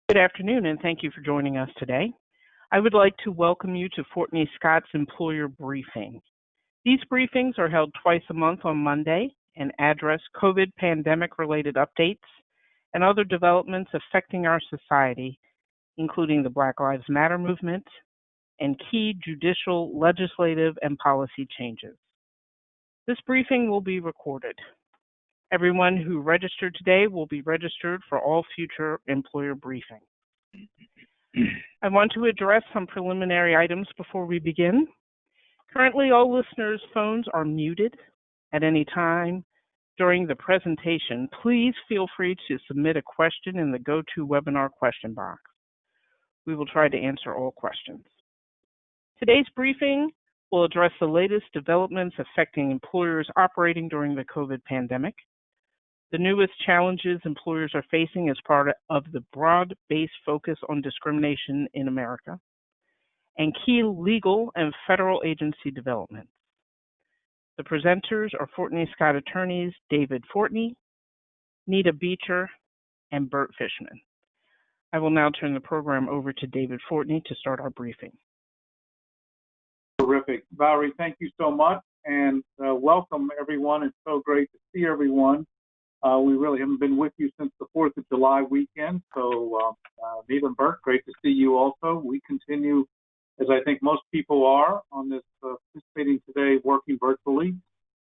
Good afternoon, and thank you for joining us today. I would like to welcome you to FortneyScott's Employer Briefing. These briefings are held twice a month on Monday and address COVID pandemic-related updates and other developments affecting our society, including the Black Lives Matter movement and key judicial, legislative, and policy changes. This briefing will be recorded. Everyone who registered today will be registered for all future employer briefings. I want to address some preliminary items before we begin. Currently, all listeners' phones are muted. At any time during the presentation, please feel free to submit a question in the GoToWebinar question box. We will try to answer all questions. Today's briefing will address the latest developments affecting employers operating during the COVID pandemic, the newest challenges employers are facing as part of the broad-based focus on discrimination in America, and key legal and federal agency developments. The presenters are FortneyScott attorneys David Fortney, Nita Beecher, and Bert Fishman. I will now turn the program over to David Fortney to start our briefing. Terrific. Valerie, thank you so much, and welcome everyone. It's so great to see everyone. We really haven't been with you since the 4th of July weekend, so Nita and Bert, great to see you also. We continue, as I think most people are, on this participating today, working virtually,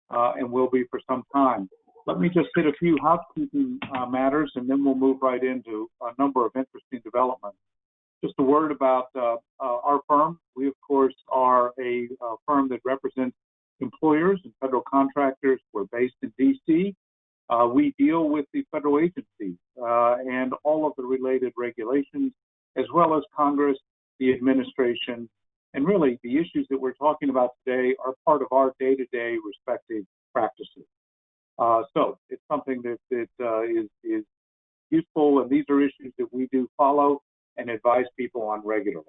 and will be for some time. Let me just hit a few housekeeping matters, and then we'll move right into a number of interesting developments. Just a word about our firm. We, of course, are a firm that represents employers and federal contractors. We're based in D.C. We deal with the federal agencies and all of the related regulations, as well as Congress, the administration, and really the issues that we're talking about today are part of our day-to-day respective practices. So it's something that is useful, and these are issues that we do follow and advise people on regularly.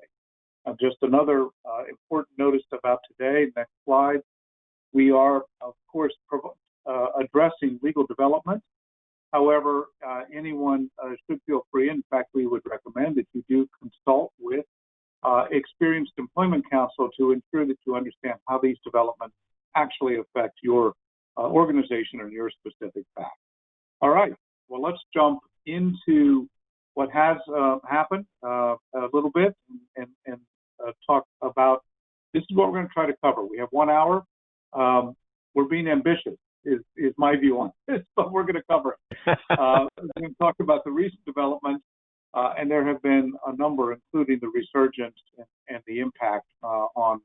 Just another important notice about today, next slide. We are, of course, addressing legal development. However, anyone should feel free. In fact, we would recommend that you do consult with experienced employment counsel to ensure that you understand how these developments actually affect your organization or your specific fact. All right, well, let's jump into what has happened a little bit and talk about, this is what we're going to try to cover. We have 1 hour. We're being ambitious. Is my view on this, but we're going to cover it. We're going to talk about the recent developments, and there have been a number, including the resurgence and the impact on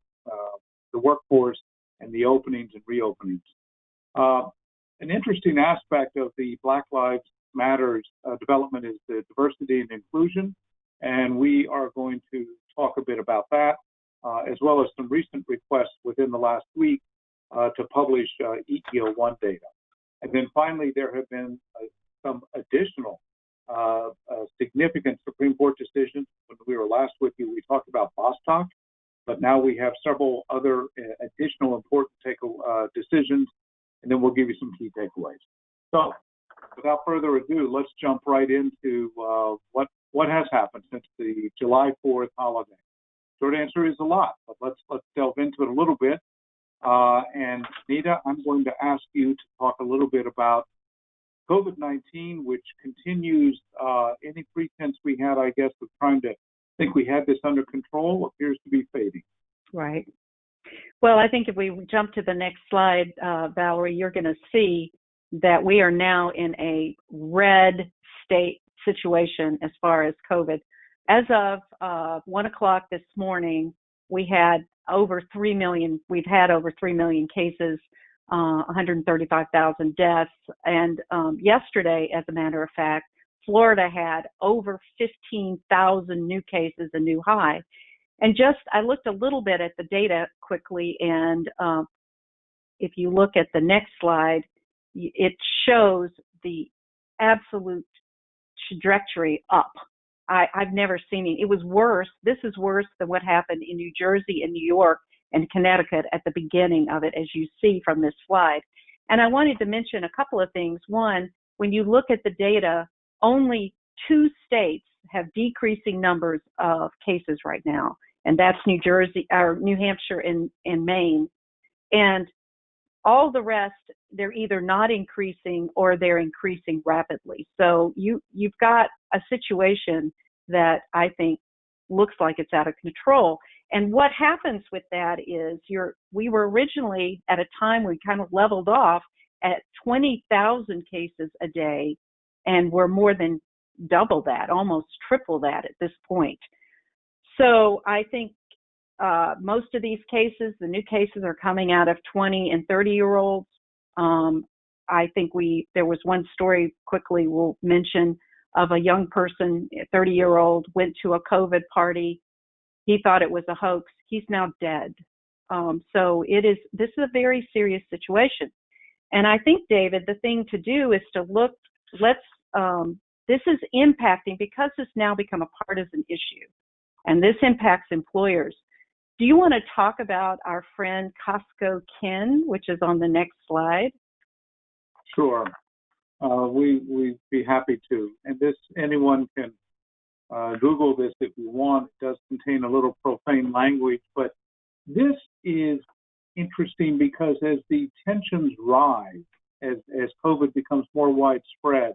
the workforce and the openings and reopenings. An interesting aspect of the Black Lives Matters development is the diversity and inclusion, and we are going to talk a bit about that, as well as some recent requests within the last week to publish EEO1 data. And then finally, there have been some additional significant Supreme Court decisions. When we were last with you, we talked about Bostock, but now we have several other additional important decisions, and then we'll give you some key takeaways. So without further ado, let's jump right into what has happened since the July 4th holiday. Short answer is a lot, but let's delve into it a little bit. And Nita, I'm going to ask you to talk a little bit about COVID-19, which continues any pretense we had, I guess, of trying to think we had this under control appears to be fading. Right. Well, I think if we jump to the next slide, Valerie, you're going to see that we are now in a red state situation as far as COVID. As of 1 o'clock this morning, we had over 3 million. We've had over 3 million cases, 135,000 deaths. And yesterday, as a matter of fact, Florida had over 15,000 new cases, a new high. And I looked a little bit at the data quickly, and if you look at the next slide, it shows the absolute trajectory up. I've never seen it. It was worse. This is worse than what happened in New Jersey and New York and Connecticut at the beginning of it, as you see from this slide. And I wanted to mention a couple of things. One, when you look at the data, only 2 states have decreasing numbers of cases right now, and that's New Jersey, or New Hampshire, and Maine. And all the rest, they're either not increasing or they're increasing rapidly. So you've got a situation that I think looks like it's out of control. And what happens with that is we were originally at a time we kind of leveled off at 20,000 cases a day, and we're more than double that, almost triple that at this point. So I think most of these cases, the new cases, are coming out of 20 and 30-year-olds. I think there was one story quickly we'll mention of a young person, a 30-year-old, went to a COVID party. He thought it was a hoax. He's now dead. So this is a very serious situation. And I think, David, the thing to do is to look, this is impacting, because it's now become a partisan issue, and this impacts employers. Do you want to talk about our friend Costco Ken, which is on the next slide? Sure. We'd be happy to. And anyone can Google this if you want. It does contain a little profane language, but this is interesting because as the tensions rise, as COVID becomes more widespread,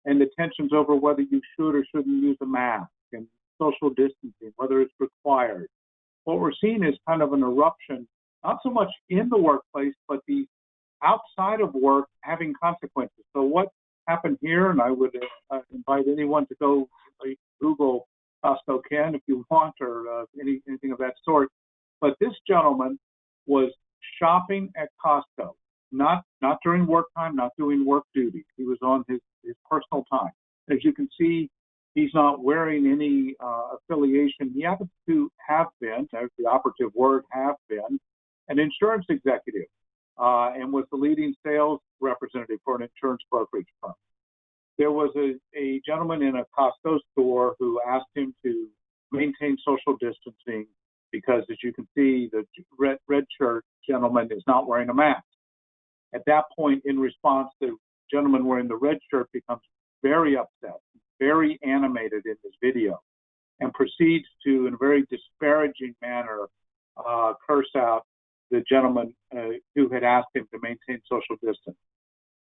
and the tensions over whether you should or shouldn't use a mask and social distancing, whether it's required, what we're seeing is kind of an eruption, not so much in the workplace, but the outside of work having consequences. So what happened here, and I would invite anyone to go Google Costco Ken if you want, or anything of that sort. But this gentleman was shopping at Costco, not during work time, not doing work duty. He was on his personal time. As you can see, he's not wearing any affiliation. He happens to have been, there's the operative word, have been, an insurance executive, and was the leading sales representative for an insurance brokerage firm. There was a gentleman in a Costco store who asked him to maintain social distancing because, as you can see, the red shirt gentleman is not wearing a mask. At that point, in response, the gentleman wearing the red shirt becomes very upset, very animated in this video, and proceeds to, in a very disparaging manner, curse out the gentleman who had asked him to maintain social distance.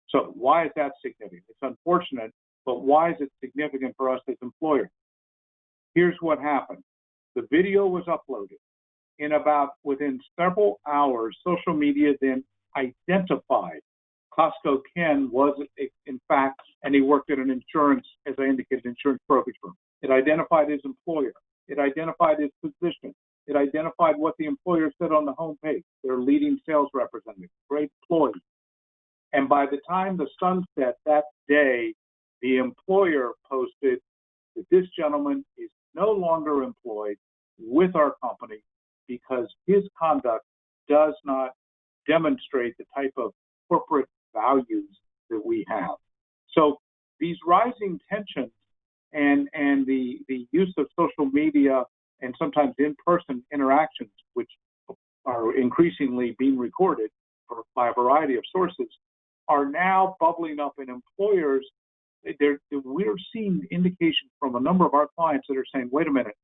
So why is that significant? It's unfortunate, but why is it significant for us as employers? Here's what happened. The video was uploaded. Within several hours, social media then identified Costco Ken was, in fact, and he worked at an insurance, as I indicated, insurance brokerage firm. It identified his employer. It identified his position. It identified what the employer said on the homepage, their leading sales representative, great employee. And by the time the sun set that day, the employer posted that this gentleman is no longer employed with our company because his conduct does not demonstrate the type of corporate values that we have. So these rising tensions and the use of social media and sometimes in-person interactions, which are increasingly being recorded by a variety of sources, are now bubbling up in employers. We're seeing indications from a number of our clients that are saying, wait a minute,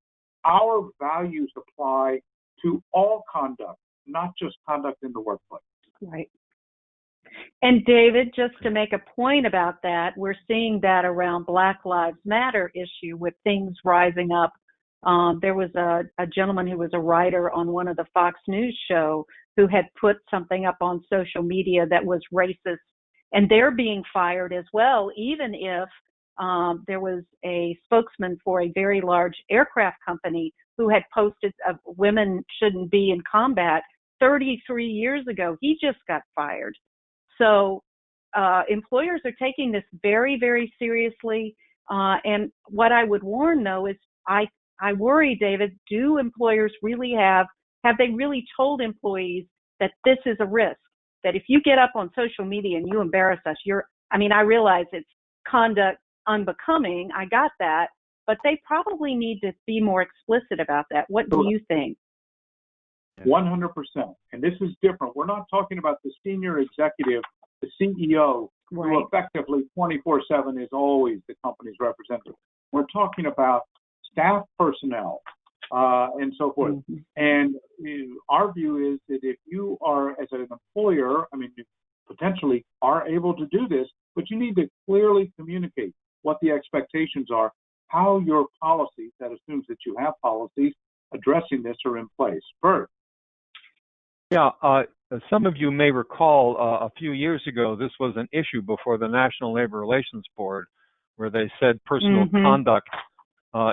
our values apply to all conduct, not just conduct in the workplace. Right. And David, just to make a point about that, we're seeing that around Black Lives Matter issue with things rising up. There was a gentleman who was a writer on one of the Fox News show who had put something up on social media that was racist, and they're being fired as well, even if there was a spokesman for a very large aircraft company who had posted women shouldn't be in combat 33 years ago. He just got fired. So employers are taking this very, very seriously. And what I would warn, though, is I worry, David, do employers really have they really told employees that this is a risk, that if you get up on social media and you embarrass us, I realize it's conduct unbecoming. I got that. But they probably need to be more explicit about that. What do you think? 100%. And this is different. We're not talking about the senior executive, the CEO, right, who effectively 24/7 is always the company's representative. we're talking about staff personnel and so forth. Mm-hmm. And our view is that if you are, as an employer, I mean, you potentially are able to do this, but you need to clearly communicate what the expectations are, how your policies, that assumes that you have policies addressing this, are in place. Bert. Yeah, some of you may recall a few years ago, this was an issue before the National Labor Relations Board, where they said personal conduct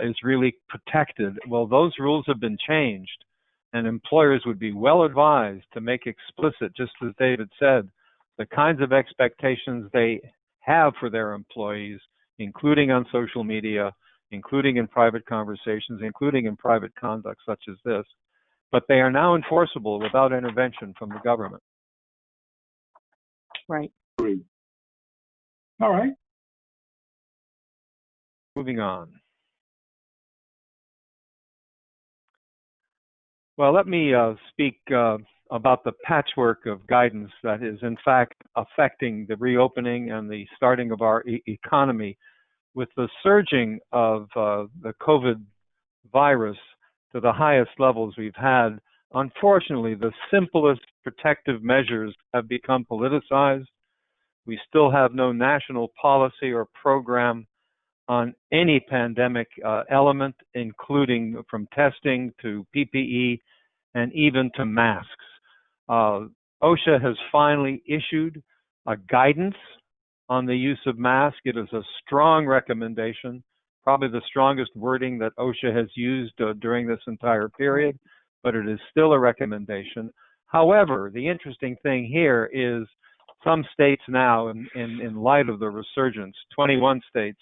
is really protected. Well, those rules have been changed, and employers would be well advised to make explicit, just as David said, the kinds of expectations they have for their employees, including on social media, including in private conversations, including in private conduct such as this. But they are now enforceable without intervention from the government. Right. All right. Moving on. Well, let me speak about the patchwork of guidance that is, in fact, affecting the reopening and the starting of our economy. With the surging of the COVID virus to the highest levels we've had, unfortunately, the simplest protective measures have become politicized. We still have no national policy or program on any pandemic element, including from testing to PPE and even to masks. OSHA has finally issued a guidance on the use of masks. It is a strong recommendation, probably the strongest wording that OSHA has used during this entire period, but it is still a recommendation. However, the interesting thing here is some states now, in light of the resurgence, 21 states,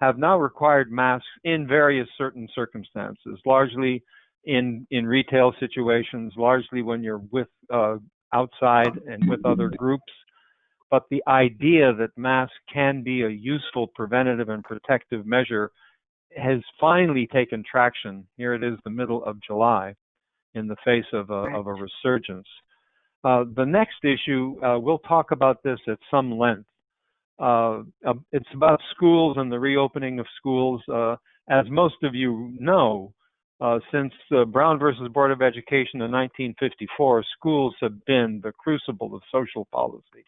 have now required masks in various certain circumstances, largely in retail situations, largely when you're with outside and with other groups. But the idea that masks can be a useful preventative and protective measure has finally taken traction. Here it is, the middle of July, in the face of a resurgence. The next issue, we'll talk about this at some length. It's about schools and the reopening of schools. As most of you know, since Brown versus Board of Education in 1954, schools have been the crucible of social policy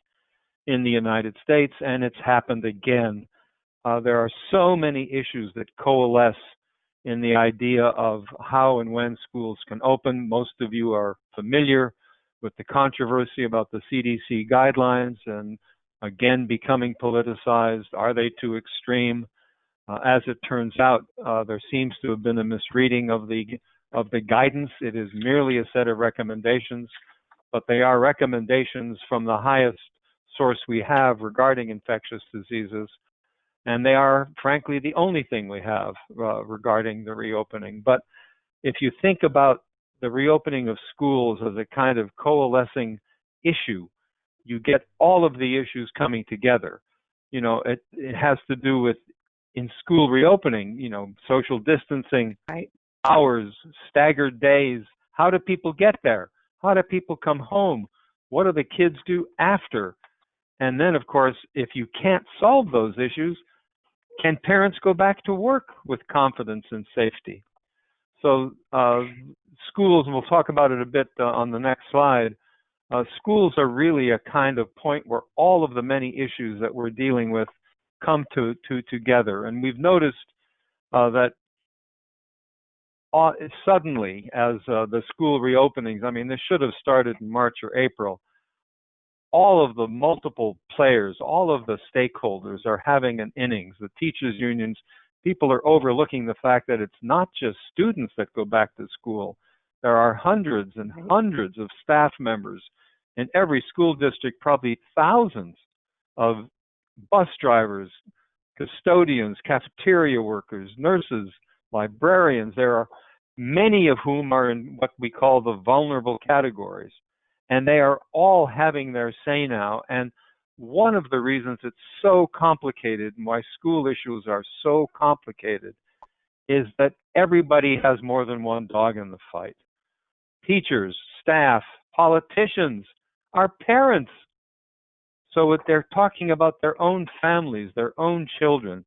in the United States, and it's happened again. There are so many issues that coalesce in the idea of how and when schools can open. Most of you are familiar with the controversy about the CDC guidelines and again becoming politicized. Are they too extreme? As it turns out, there seems to have been a misreading of the guidance. It is merely a set of recommendations, but they are recommendations from the highest source we have regarding infectious diseases, and they are, frankly, the only thing we have regarding the reopening. But if you think about the reopening of schools as a kind of coalescing issue, you get all of the issues coming together. You know, it has to do with, in school reopening, you know, social distancing, hours, staggered days. How do people get there? How do people come home? What do the kids do after? And then, of course, if you can't solve those issues, can parents go back to work with confidence and safety? So schools, and we'll talk about it a bit on the next slide, schools are really a kind of point where all of the many issues that we're dealing with come together. And we've noticed that suddenly, as the school reopenings, I mean, this should have started in March or April, all of the multiple players, all of the stakeholders are having an innings. The teachers' unions, people are overlooking the fact that it's not just students that go back to school. There are hundreds and hundreds of staff members in every school district, probably thousands of bus drivers, custodians, cafeteria workers, nurses, librarians. There are many of whom are in what we call the vulnerable categories. And they are all having their say now. And one of the reasons it's so complicated and why school issues are so complicated is that everybody has more than one dog in the fight. Teachers, staff, politicians, our parents. So they're talking about their own families, their own children.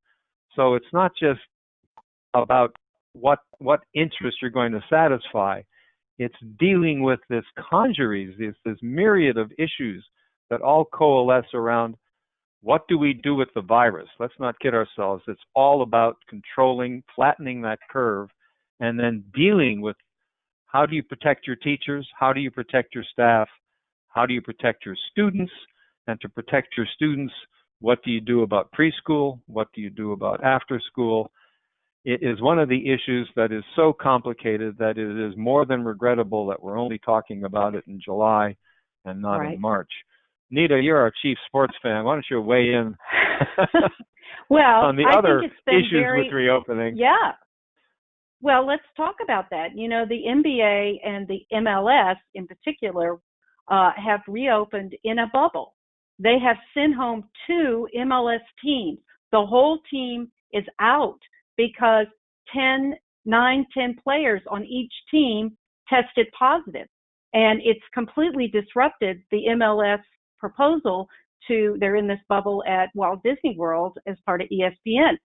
So it's not just about what interest you're going to satisfy. It's dealing with this congeries, this myriad of issues that all coalesce around what do we do with the virus. Let's not kid ourselves. It's all about controlling, flattening that curve, and then dealing with how do you protect your teachers, how do you protect your staff, how do you protect your students, and to protect your students, what do you do about preschool, what do you do about after school. It is one of the issues that is so complicated that it is more than regrettable that we're only talking about it in July and not in March. Nita, you're our chief sports fan. Why don't you weigh in well, on the I other think it's been issues with reopening? Yeah. Well, let's talk about that. You know, the NBA and the MLS in particular have reopened in a bubble. They have sent home 2 MLS teams. The whole team is out because 10 players on each team tested positive. And it's completely disrupted the MLS proposal they're in this bubble at Walt Disney World as part of ESPN.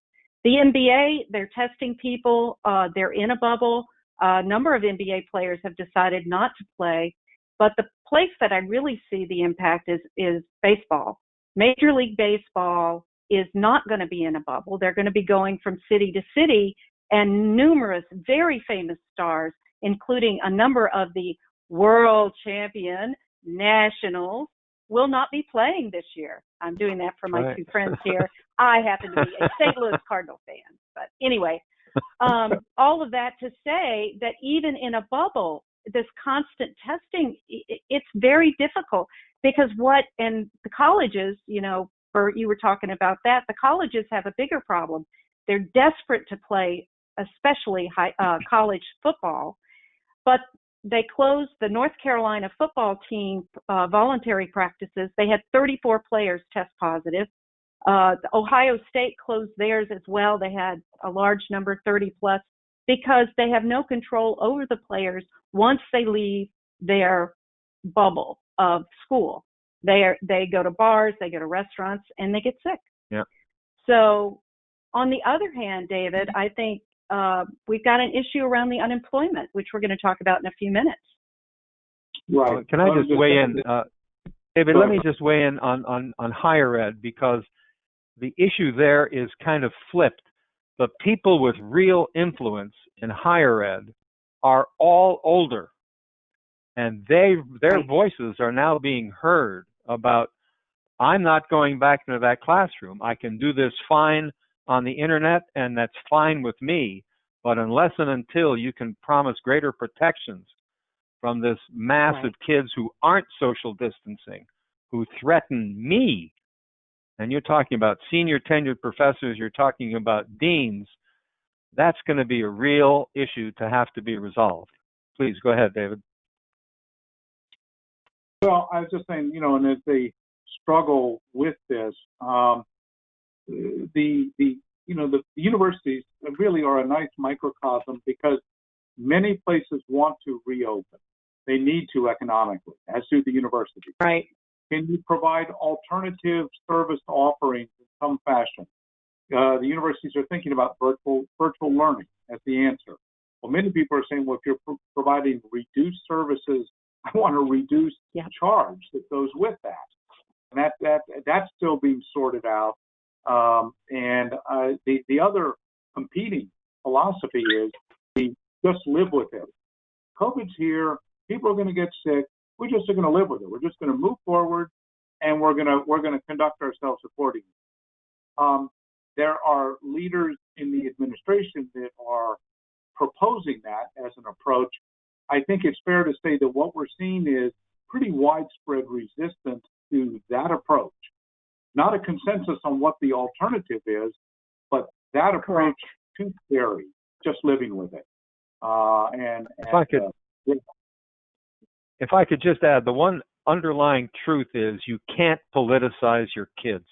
The NBA, they're testing people. They're in a bubble. A number of NBA players have decided not to play. But the place that I really see the impact is baseball. Major League Baseball is not going to be in a bubble. They're going to be going from city to city, and numerous very famous stars, including a number of the world champion Nationals, will not be playing this year. I'm doing that for my 2 friends here. I happen to be a St. Louis Cardinal fan. But anyway, all of that to say that even in a bubble, this constant testing, it's very difficult because and the colleges, you know, Bert, you were talking about that, the colleges have a bigger problem. They're desperate to play, especially college football, but they closed the North Carolina football team voluntary practices. They had 34 players test positive. Ohio State closed theirs as well. They had a large number, 30 plus, because they have no control over the players once they leave their bubble of school. They go to bars, they go to restaurants, and they get sick. Yeah. So on the other hand, David, I think we've got an issue around the unemployment, which we're going to talk about in a few minutes. Right. Can I just weigh in? David, let me just weigh in on higher ed, because the issue there is kind of flipped. The people with real influence in higher ed are all older, and their voices are now being heard about, I'm not going back into that classroom. I can do this fine on the internet, and that's fine with me. But unless and until you can promise greater protections from this mass of kids who aren't social distancing, who threaten me, and you're talking about senior tenured professors, you're talking about deans, that's going to be a real issue to have to be resolved. Please go ahead, David. Well, I was just saying, you know, and as they struggle with this, the universities really are a nice microcosm, because many places want to reopen. They need to economically, as do the universities. Right. Can you provide alternative service offerings in some fashion? The universities are thinking about virtual learning as the answer. Well, many people are saying, well, if you're providing reduced services, I want to reduce the charge that goes with that. And that's still being sorted out. The other competing philosophy is we just live with it. COVID's here. People are going to get sick. We just are going to live with it. We're just going to move forward, and we're going to conduct ourselves accordingly. There are leaders in the administration that are proposing that as an approach. I think it's fair to say that what we're seeing is pretty widespread resistance to that approach. Not a consensus on what the alternative is, but that approach too scary, just living with it. If I could just add, the one underlying truth is you can't politicize your kids.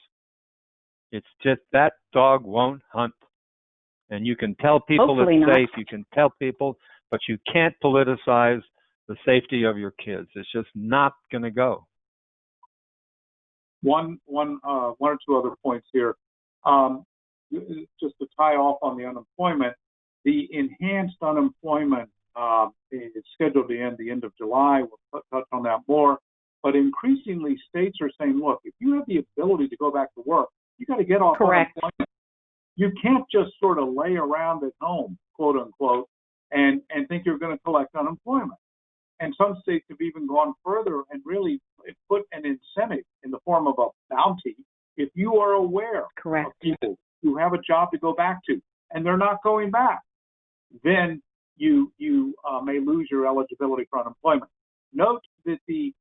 It's just that dog won't hunt. And you can tell people it's safe, you can tell people, but you can't politicize the safety of your kids. It's just not going to go. One or two other points here. Just to tie off on the unemployment, The enhanced unemployment is scheduled to end the end of July. We'll touch on that more. But increasingly, states are saying, look, if you have the ability to go back to work, you got to get off unemployment. You can't just sort of lay around at home, quote unquote, and think you're going to collect unemployment. And some states have even gone further and really put an incentive in the form of a bounty if you are aware of people who have a job to go back to and they're not going back. Then you may lose your eligibility for unemployment. Note that the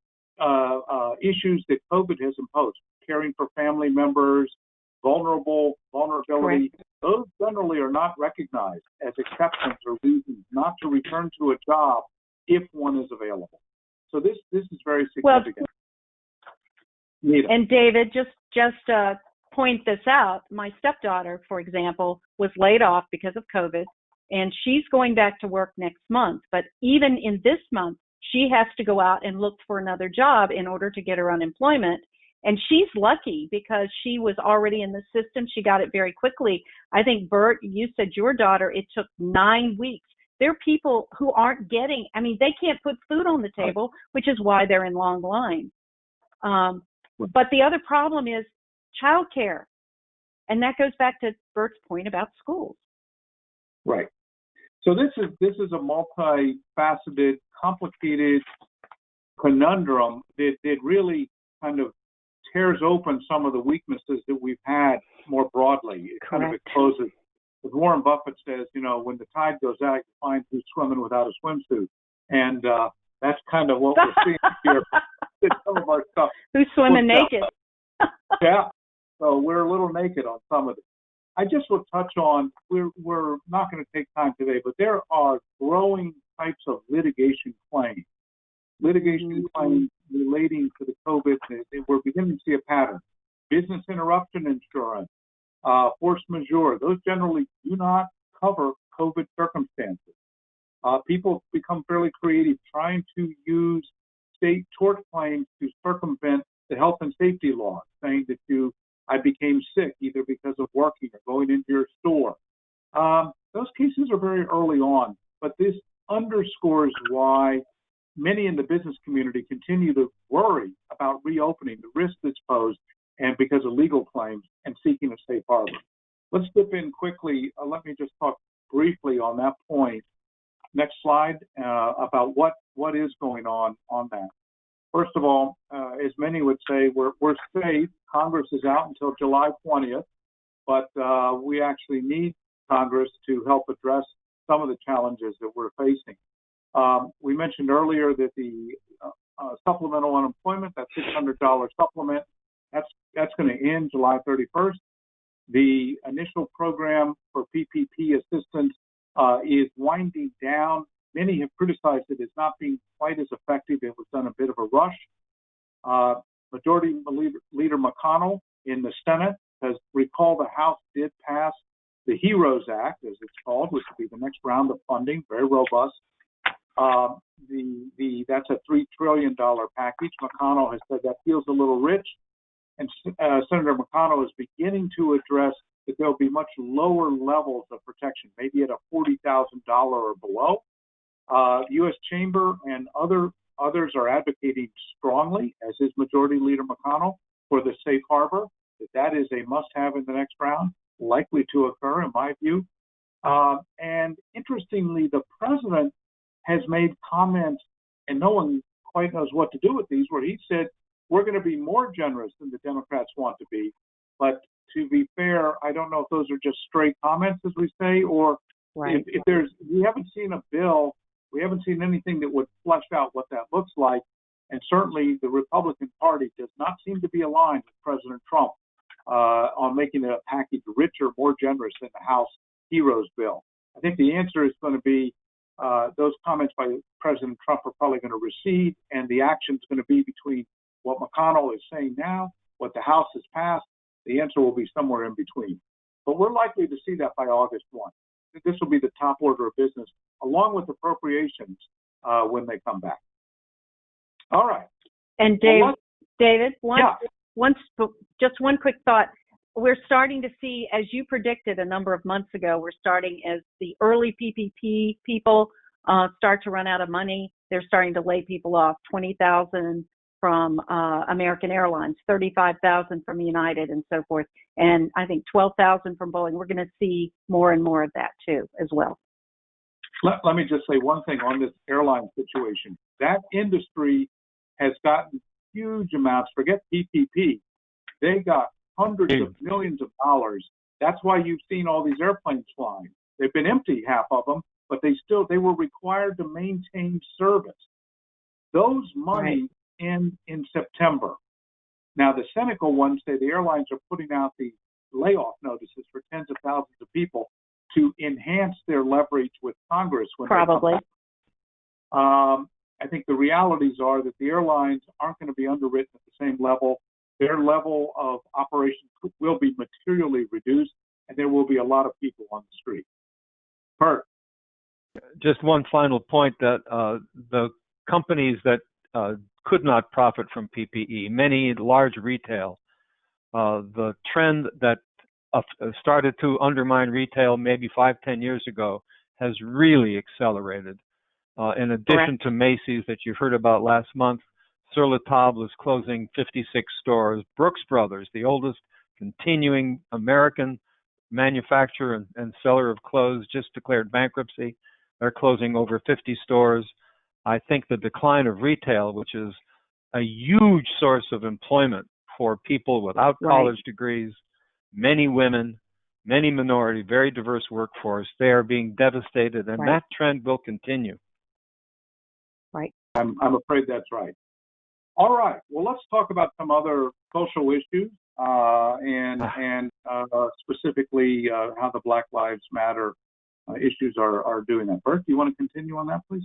issues that COVID has imposed, caring for family members, vulnerability, those generally are not recognized as exceptions or reasons not to return to a job if one is available. So this is very significant. Well, and David, just point this out. My stepdaughter, for example, was laid off because of COVID, and she's going back to work next month. But even in this month, she has to go out and look for another job in order to get her unemployment. And she's lucky because she was already in the system. She got it very quickly. I think, Bert, you said your daughter, it took 9 weeks. There are people who aren't getting, I mean, they can't put food on the table, which is why they're in long lines. But the other problem is childcare. And that goes back to Bert's point about schools. Right. So this is a multifaceted, complicated conundrum that really kind of tears open some of the weaknesses that we've had more broadly. It kind of exposes, as Warren Buffett says, when the tide goes out, you find who's swimming without a swimsuit. And that's kind of what we're seeing here in some of our stuff. Who's swimming naked? Yeah. So we're a little naked on some of it. I just will touch on, we're not going to take time today, but there are growing types of litigation claims. Litigation claims relating to the COVID, we're beginning to see a pattern. Business interruption insurance, force majeure, those generally do not cover COVID circumstances. People become fairly creative trying to use state tort claims to circumvent the health and safety laws, saying that I became sick either because of working or going into your store. Those cases are very early on, but this underscores why many in the business community continue to worry about reopening, the risk that's posed, and because of legal claims and seeking a safe harbor. Let's dip in quickly. Let me just talk briefly on that point. Next slide, about what is going on that. First of all, as many would say, we're safe. Congress is out until July 20th, but we actually need Congress to help address some of the challenges that we're facing. We mentioned earlier that the supplemental unemployment, that $600 supplement, that's going to end July 31st. The initial program for PPP assistance is winding down. Many have criticized it as not being quite as effective. It was done a bit of a rush. Majority Leader McConnell in the Senate has recalled the House did pass the HEROES Act, as it's called, which will be the next round of funding, very robust. That's a $3 trillion package. McConnell has said that feels a little rich, and Senator McConnell is beginning to address that there'll be much lower levels of protection, maybe at a $40,000 or below. U.S. Chamber and others are advocating strongly, as is Majority Leader McConnell, for the safe harbor, that is a must-have in the next round, likely to occur, in my view. And interestingly, the president has made comments, and no one quite knows what to do with these, where he said, we're going to be more generous than the Democrats want to be. But to be fair, I don't know if those are just stray comments, as we say, or if we haven't seen a bill, we haven't seen anything that would flesh out what that looks like. And certainly the Republican Party does not seem to be aligned with President Trump on making the package richer, more generous than the House HEROES bill. I think the answer is going to be those comments by President Trump are probably going to recede, and the action is going to be between what McConnell is saying now, what the House has passed. The answer will be somewhere in between. But we're likely to see that by August 1. This will be the top order of business, along with appropriations when they come back. All right. And David, just one quick thought. we're starting to see, as you predicted a number of months ago, we're starting as the early PPP people start to run out of money. They're starting to lay people off. 20,000 from American Airlines, 35,000 from United, and so forth, and I think 12,000 from Boeing. We're going to see more and more of that too, as well. Let me just say one thing on this airline situation. That industry has gotten huge amounts. Forget PPP. They got hundreds of millions of dollars. That's why you've seen all these airplanes flying. They've been empty, half of them, but they were required to maintain service. Those money in September. Now, the cynical ones say the airlines are putting out the layoff notices for tens of thousands of people to enhance their leverage with Congress. When probably. I think the realities are that the airlines aren't going to be underwritten at the same level. Their level of operations will be materially reduced, and there will be a lot of people on the street. Bert. Just one final point that the companies that could not profit from PPE, many large retail, the trend that started to undermine retail maybe 5-10 years ago has really accelerated. In addition to Macy's that you heard about last month, Sur La Table is closing 56 stores. Brooks Brothers, the oldest continuing American manufacturer and seller of clothes, just declared bankruptcy. They're closing over 50 stores. I think the decline of retail, which is a huge source of employment for people without college degrees, many women, many minority, very diverse workforce, they are being devastated, and that trend will continue. Right. I'm afraid that's right. All right. Well, let's talk about some other social issues and specifically how the Black Lives Matter issues are doing that. Bert, do you want to continue on that, please?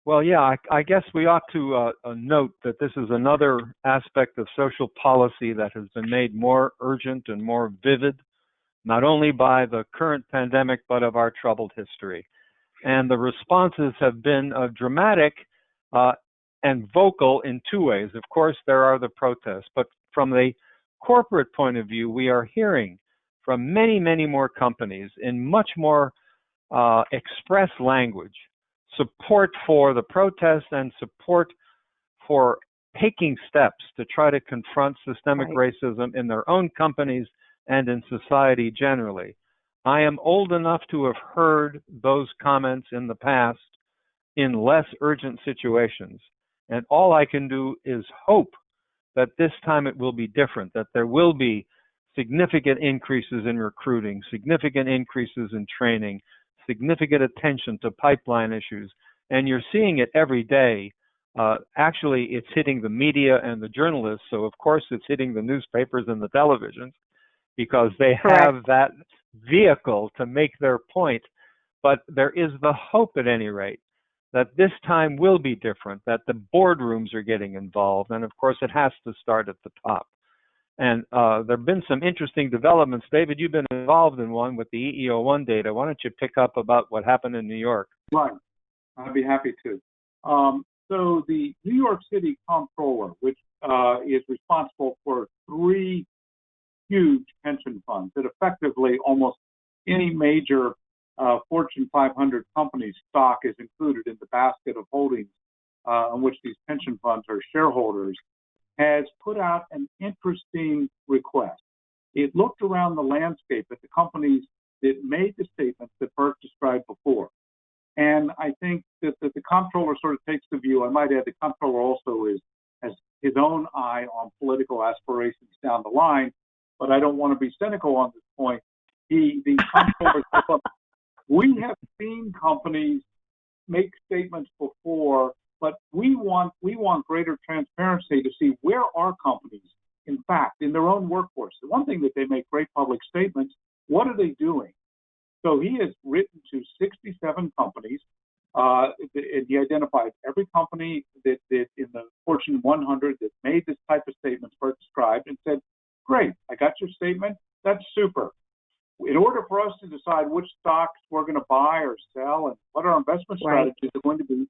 Well, yeah, I guess we ought to note that this is another aspect of social policy that has been made more urgent and more vivid, not only by the current pandemic, but of our troubled history. And the responses have been dramatic and vocal in two ways. Of course, there are the protests, but from the corporate point of view, we are hearing from many, many more companies in much more express language support for the protest and support for taking steps to try to confront systemic racism in their own companies and in society generally. I am old enough to have heard those comments in the past in less urgent situations. And all I can do is hope that this time it will be different, that there will be significant increases in recruiting, significant increases in training, significant attention to pipeline issues. And you're seeing it every day. Actually, it's hitting the media and the journalists. So, of course, it's hitting the newspapers and the televisions because they have that vehicle to make their point. But there is the hope, at any rate, that this time will be different, that the boardrooms are getting involved. And, of course, it has to start at the top. And there have been some interesting developments. David, you've been involved in one with the EEO1 data. Why don't you pick up about what happened in New York? Right. I'd be happy to. So the New York City Comptroller, which is responsible for 3 huge pension funds that effectively almost any major Fortune 500 company's stock is included in the basket of holdings in which these pension funds are shareholders, has put out an interesting request. It looked around the landscape at the companies that made the statements that Bert described before. And I think that the comptroller sort of takes the view, I might add the comptroller also has his own eye on political aspirations down the line, but I don't want to be cynical on this point. The comptroller says, look, we have seen companies make statements before, but we want greater transparency to see where are companies, in fact, in their own workforce. The one thing that they make great public statements, what are they doing? So he has written to 67 companies, and he identified every company that in the Fortune 100 that made this type of statements Bert described and said, great, I got your statement, that's super. In order for us to decide which stocks we're going to buy or sell and what our investment strategies are going to be,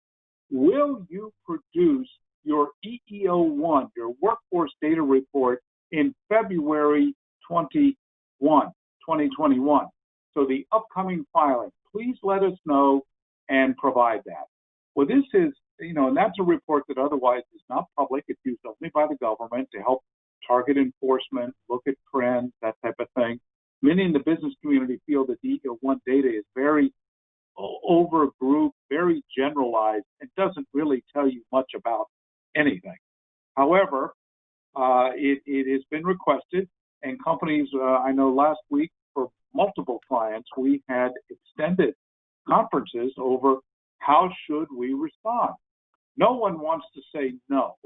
will you produce your EEO1, your workforce data report, in February 2021. So the upcoming filing, please let us know and provide that. Well, this is, and that's a report that otherwise is not public. It's used only by the government to help target enforcement, look at trends, that type of thing. Many in the business community feel that the EO1 data is very overgrouped, very generalized, and doesn't really tell you much about anything. However, it has been requested, and companies, I know last week for multiple clients, we had extended conferences over how should we respond. No one wants to say no.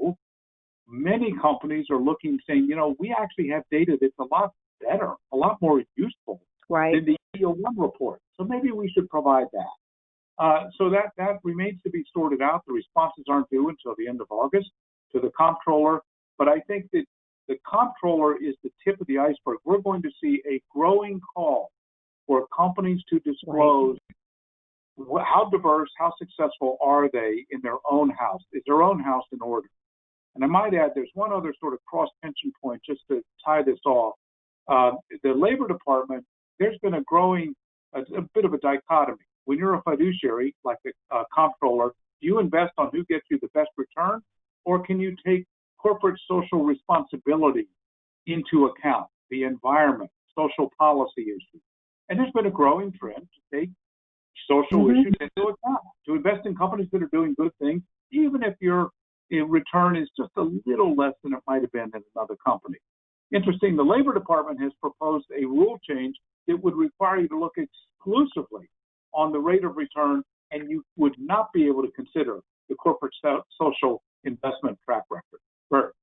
Many companies are looking, saying, we actually have data that's a lot better, a lot more useful than the EO1 report. So maybe we should provide that. So that remains to be sorted out. The responses aren't due until the end of August to the comptroller. But I think that the comptroller is the tip of the iceberg. We're going to see a growing call for companies to disclose how diverse, how successful are they in their own house? Is their own house in order? And I might add, there's one other sort of cross-tension point just to tie this off. The Labor Department, there's been a bit of a dichotomy. When you're a fiduciary, like a comptroller, do you invest on who gets you the best return, or can you take corporate social responsibility into account, the environment, social policy issues? And there's been a growing trend to take social issues into account, to invest in companies that are doing good things, even if your return is just a little less than it might have been in another company. Interesting, the Labor Department has proposed a rule change that would require you to look exclusively on the rate of return, and you would not be able to consider the corporate social investment track record. Bert.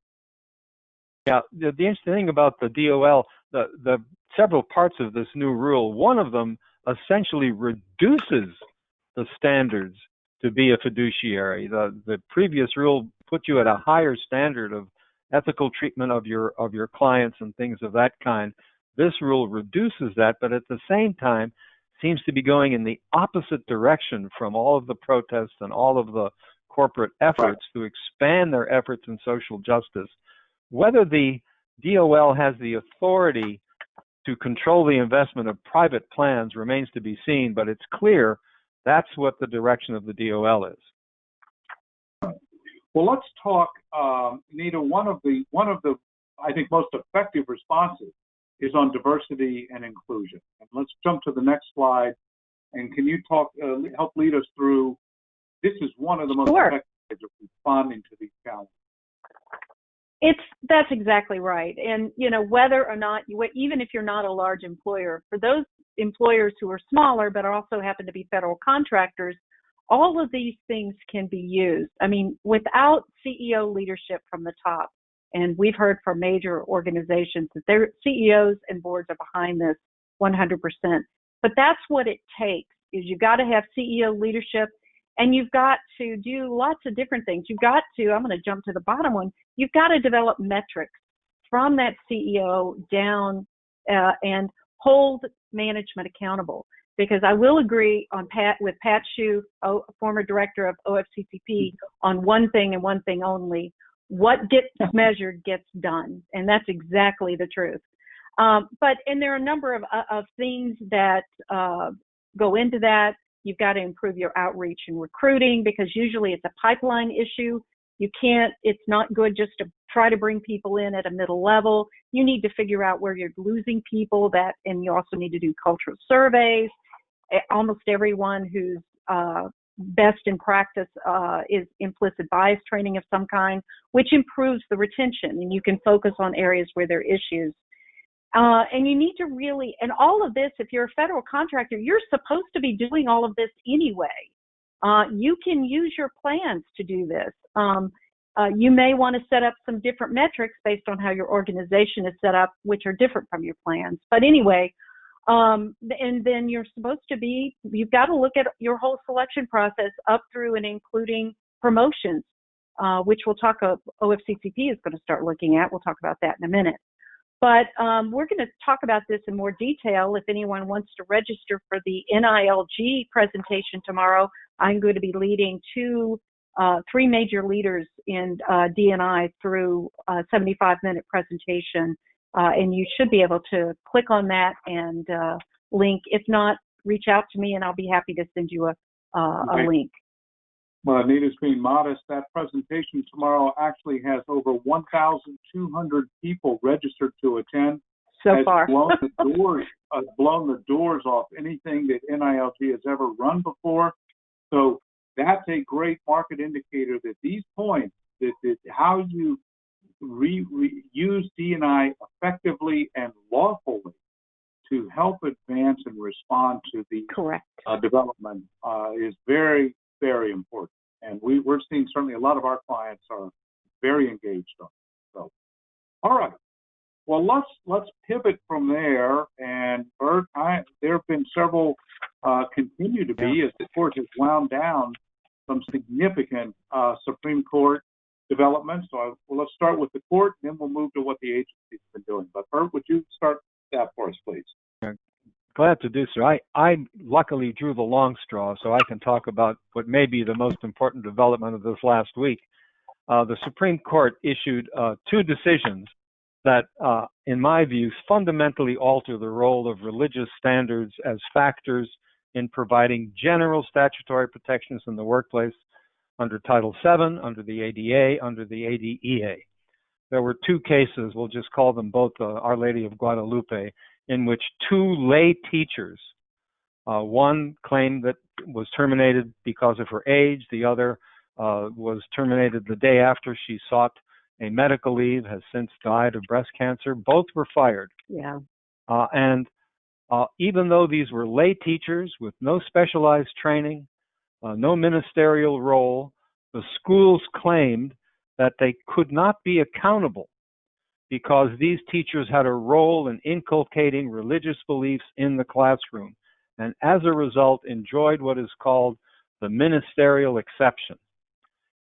Yeah, the interesting thing about the DOL, the several parts of this new rule, one of them essentially reduces the standards to be a fiduciary. The previous rule put you at a higher standard of ethical treatment of your clients and things of that kind. This rule reduces that, but at the same time seems to be going in the opposite direction from all of the protests and all of the corporate efforts to expand their efforts in social justice. Whether the DOL has the authority to control the investment of private plans remains to be seen, but it's clear that's what the direction of the DOL is. Well, let's talk, Nita. One of the I think most effective responses is on diversity and inclusion. And let's jump to the next slide. And can you help lead us through? This is one of the most effective ways of responding to these challenges. That's exactly right. And whether or not even if you're not a large employer, for those employers who are smaller but also happen to be federal contractors, all of these things can be used. I mean, without CEO leadership from the top, and we've heard from major organizations that their CEOs and boards are behind this 100%. But that's what it takes, is you've got to have CEO leadership, and you've got to do lots of different things. You've got to, I'm going to jump to the bottom one, you've got to develop metrics from that CEO down and hold management accountable. Because I will agree with Pat Shue, former director of OFCCP, on one thing and one thing only: what gets measured gets done, and that's exactly the truth. But there are a number of things that go into that. You've got to improve your outreach and recruiting, because usually it's a pipeline issue. It's not good just to try to bring people in at a middle level. You need to figure out where you're losing people, and you also need to do cultural surveys. Almost everyone who's best in practice is implicit bias training of some kind, which improves the retention, and you can focus on areas where there are issues. And you need to really, and all of this, if you're a federal contractor, you're supposed to be doing all of this anyway. You can use your plans to do this. You may want to set up some different metrics based on how your organization is set up, which are different from your plans. But anyway, and then you've got to look at your whole selection process up through and including promotions, which OFCCP is going to start looking at. We'll talk about that in a minute. But we're going to talk about this in more detail. If anyone wants to register for the NILG presentation tomorrow, I'm going to be leading three major leaders in D&I through a 75-minute presentation And you should be able to click on that and link. If not, reach out to me and I'll be happy to send you a link. Well, Anita's being modest. That presentation tomorrow actually has over 1,200 people registered to attend. So far. blown the doors off anything that NILG has ever run before. So that's a great market indicator that these points, that how you use D&I effectively and lawfully to help advance and respond to the development is very, very important. And we're seeing certainly a lot of our clients are very engaged on it. So, all right. Well, let's pivot from there. And Bert, there have been several, continue to be, as the court has wound down, some significant Supreme Court developments. So let's start with the court, and then we'll move to what the agency's been doing. But Bert, would you start that for us, please? Glad to do so. I luckily drew the long straw, so I can talk about what may be the most important development of this last week. The Supreme Court issued two decisions that, in my view, fundamentally alter the role of religious standards as factors in providing general statutory protections in the workplace under Title VII, under the ADA, under the ADEA. There were two cases, we'll just call them both Our Lady of Guadalupe, in which two lay teachers, one claimed that was terminated because of her age, the other was terminated the day after she sought a medical leave, has since died of breast cancer. Both were fired. Yeah. And even though these were lay teachers with no specialized training, no ministerial role, the schools claimed that they could not be accountable because these teachers had a role in inculcating religious beliefs in the classroom, and as a result enjoyed what is called the ministerial exception.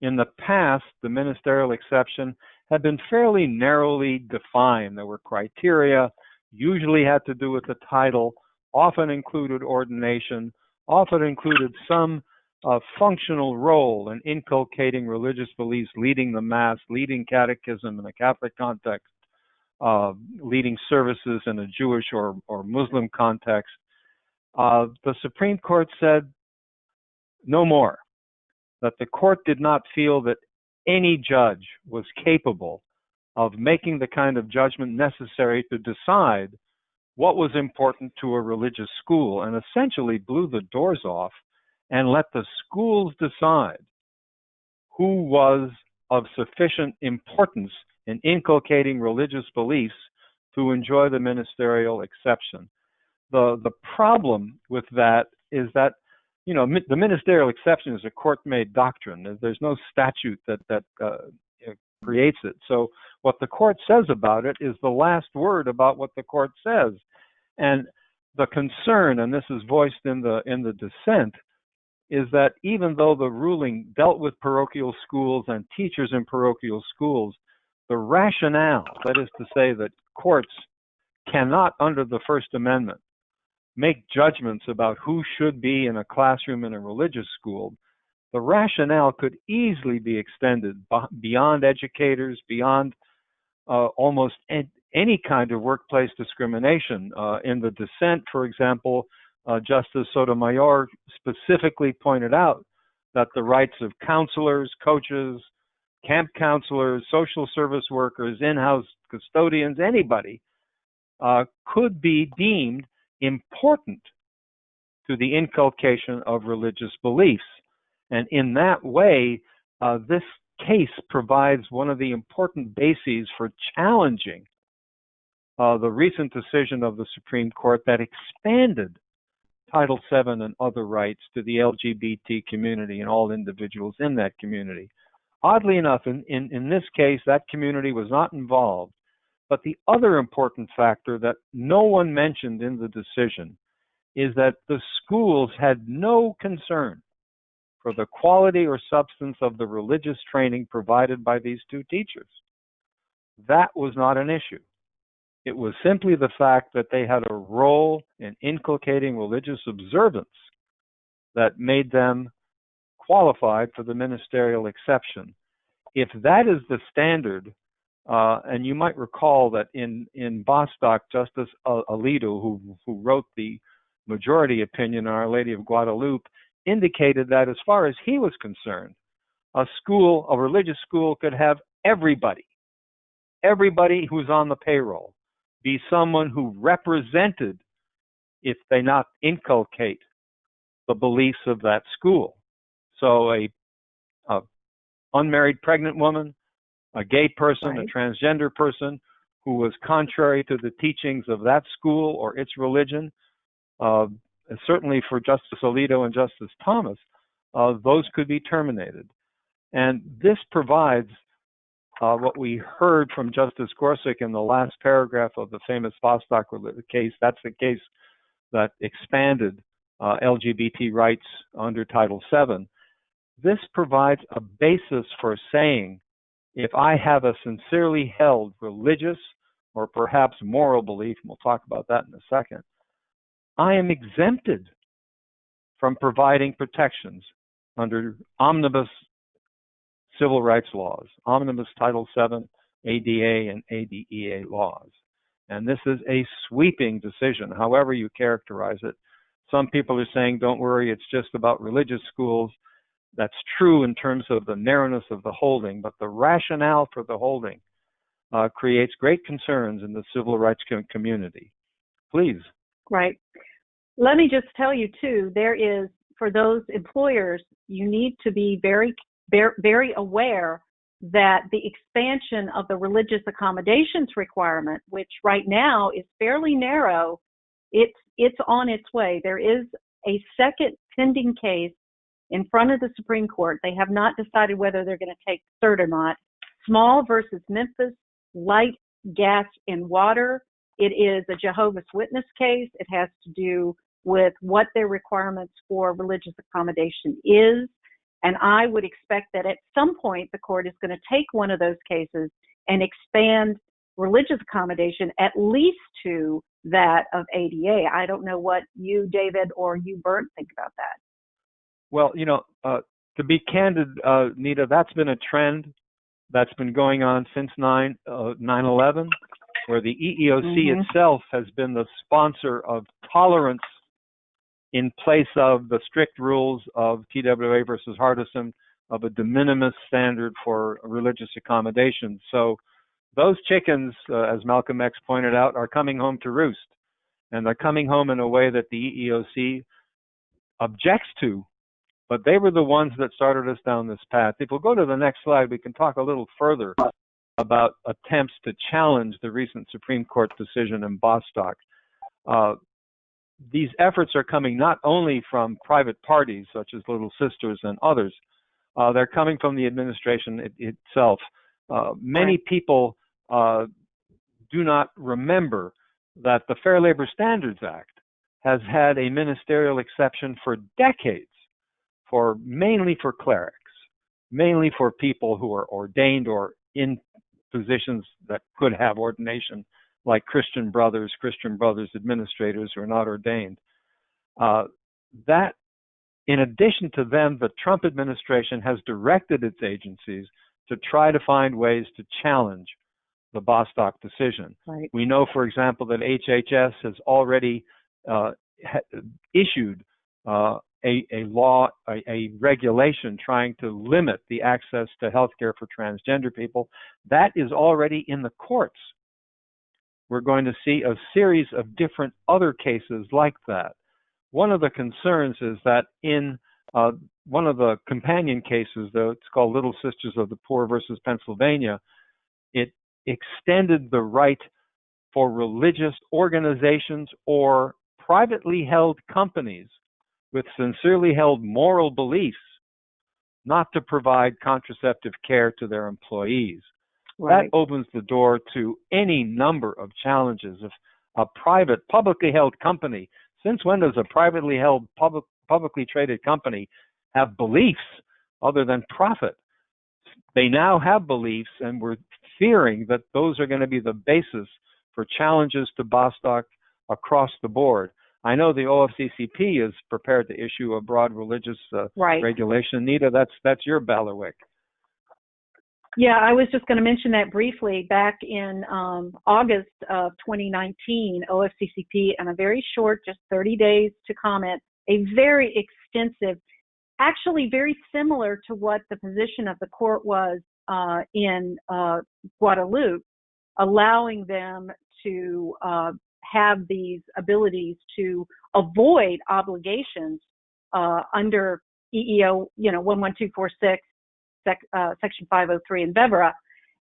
In the past, the ministerial exception had been fairly narrowly defined. There were criteria, usually had to do with the title, often included ordination, often included some functional role in inculcating religious beliefs, leading the Mass, leading catechism in a Catholic context, leading services in a Jewish or Muslim context. The Supreme Court said no more, that the court did not feel that any judge was capable of making the kind of judgment necessary to decide what was important to a religious school, and essentially blew the doors off and let the schools decide who was of sufficient importance in inculcating religious beliefs to enjoy the ministerial exception. The problem with that is that, you know, the ministerial exception is a court-made doctrine. There's no statute that creates it. So what the court says about it is the last word about what the court says. And the concern, and this is voiced in the dissent, is that even though the ruling dealt with parochial schools and teachers in parochial schools, the rationale, that is to say that courts cannot, under the First Amendment, make judgments about who should be in a classroom in a religious school, the rationale could easily be extended beyond educators, beyond almost any kind of workplace discrimination. In the dissent, for example, Justice Sotomayor specifically pointed out that the rights of counselors, coaches, camp counselors, social service workers, in-house custodians, anybody, could be deemed important to the inculcation of religious beliefs. And in that way, this case provides one of the important bases for challenging the recent decision of the Supreme Court that expanded Title VII and other rights to the LGBT community and all individuals in that community. Oddly enough, in this case, that community was not involved. But the other important factor that no one mentioned in the decision is that the schools had no concern for the quality or substance of the religious training provided by these two teachers. That was not an issue. It was simply the fact that they had a role in inculcating religious observance that made them qualified for the ministerial exception. If that is the standard And you might recall that in Bostock, Justice Alito, who wrote the majority opinion on Our Lady of Guadalupe, indicated that as far as he was concerned, a religious school could have everybody who's on the payroll be someone who represented, if they not inculcate, the beliefs of that school. So a unmarried pregnant woman, a gay person, Right. a transgender person who was contrary to the teachings of that school or its religion, certainly for Justice Alito and Justice Thomas, those could be terminated. And this provides what we heard from Justice Gorsuch in the last paragraph of the famous Bostock case. That's the case that expanded LGBT rights under Title VII. This provides a basis for saying, if I have a sincerely held religious or perhaps moral belief, and we'll talk about that in a second, I am exempted from providing protections under omnibus civil rights laws, omnibus Title VII, ADA, and ADEA laws. And this is a sweeping decision, however you characterize it. Some people are saying, don't worry, it's just about religious schools. That's true in terms of the narrowness of the holding, but the rationale for the holding creates great concerns in the civil rights community. Please. Right. Let me just tell you, too, there is, for those employers, you need to be very, very aware that the expansion of the religious accommodations requirement, which right now is fairly narrow, it's on its way. There is a second pending case in front of the Supreme Court. They have not decided whether they're going to take cert or not. Small versus Memphis, light, gas, and water. It is a Jehovah's Witness case. It has to do with what their requirements for religious accommodation is. And I would expect that at some point the court is going to take one of those cases and expand religious accommodation at least to that of ADA. I don't know what you, David, or you, Bert, think about that. Well, to be candid, Nita, that's been a trend that's been going on since 9/11, where the EEOC itself has been the sponsor of tolerance in place of the strict rules of TWA versus Hardison, of a de minimis standard for religious accommodation. So those chickens, as Malcolm X pointed out, are coming home to roost. And they're coming home in a way that the EEOC objects to, but they were the ones that started us down this path. If we'll go to the next slide, we can talk a little further about attempts to challenge the recent Supreme Court decision in Bostock. These efforts are coming not only from private parties, such as Little Sisters and others, they're coming from the administration itself. Many people do not remember that the Fair Labor Standards Act has had a ministerial exception for decades, mainly for clerics, mainly for people who are ordained or in positions that could have ordination, like Christian Brothers administrators who are not ordained. That, in addition to them, the Trump administration has directed its agencies to try to find ways to challenge the Bostock decision. Right. We know, for example, that HHS has already issued a law, a regulation trying to limit the access to health care for transgender people. That is already in the courts. We're going to see a series of different other cases like that. One of the concerns is that in one of the companion cases, though, it's called Little Sisters of the Poor versus Pennsylvania, it extended the right for religious organizations or privately held companies with sincerely held moral beliefs not to provide contraceptive care to their employees. Right. That opens the door to any number of challenges. If a private, publicly held company, since when does a privately held, publicly traded company have beliefs other than profit? They now have beliefs, and we're fearing that those are going to be the basis for challenges to Bostock across the board. I know the OFCCP is prepared to issue a broad religious regulation. Nita, that's your bailiwick. Yeah, I was just going to mention that briefly. Back in August of 2019, OFCCP, in a very short, just 30 days to comment, a very extensive, actually very similar to what the position of the court was in Guadalupe, allowing them to have these abilities to avoid obligations under EEO, 11246, Section 503 in VEVRA.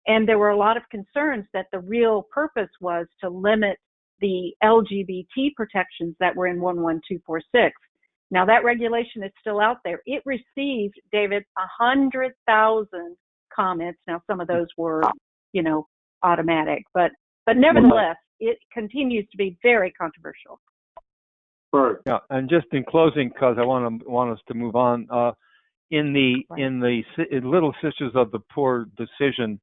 And there were a lot of concerns that the real purpose was to limit the LGBT protections that were in 11246. Now that regulation is still out there. It received, David, 100,000 comments. Now some of those were, automatic, but nevertheless, it continues to be very controversial. Sure. Yeah, and just in closing, because I want us to move on. In the Little Sisters of the Poor decision,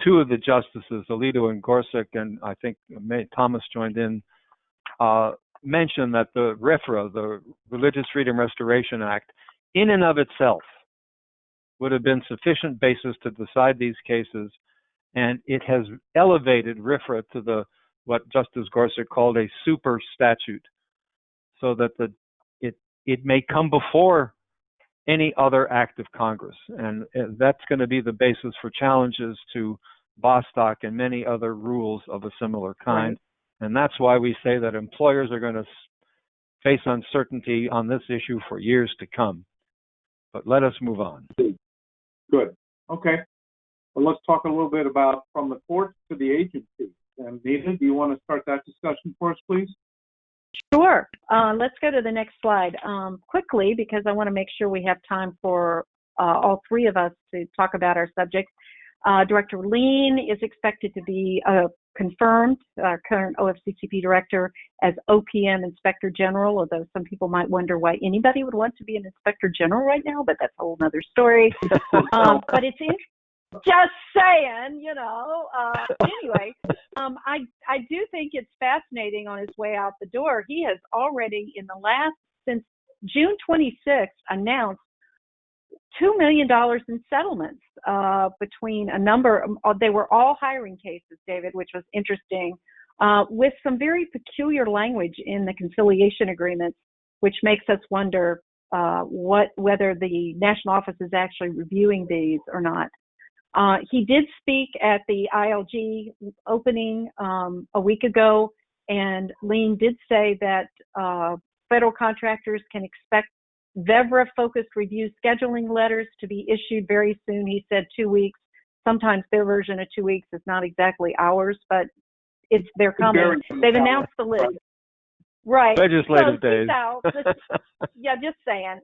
two of the justices, Alito and Gorsuch, and I think Thomas joined in, mentioned that the RFRA, the Religious Freedom Restoration Act, in and of itself would have been sufficient basis to decide these cases, and it has elevated RFRA to what Justice Gorsuch called a super statute, so that it may come before any other act of Congress. And that's going to be the basis for challenges to Bostock and many other rules of a similar kind. Right. And that's why we say that employers are going to face uncertainty on this issue for years to come. But let us move on. Good. Okay. Well, let's talk a little bit about from the courts to the agencies. And Nita, do you want to start that discussion for us, please? Sure. Let's go to the next slide quickly, because I want to make sure we have time for all three of us to talk about our subjects. Director Lean is expected to be confirmed, our current OFCCP director, as OPM Inspector General, although some people might wonder why anybody would want to be an Inspector General right now, but that's a whole other story. But it's just saying, anyway, I do think it's fascinating on his way out the door. He has already since June 26th, announced $2 million in settlements between a number, they were all hiring cases, David, which was interesting, with some very peculiar language in the conciliation agreements, which makes us wonder whether the national office is actually reviewing these or not. He did speak at the ILG opening a week ago, and Lean did say that federal contractors can expect VEVRA-focused review scheduling letters to be issued very soon. He said 2 weeks. Sometimes their version of 2 weeks is not exactly ours, but they're coming. They've announced the list. Right. Legislative days. Yeah, just saying.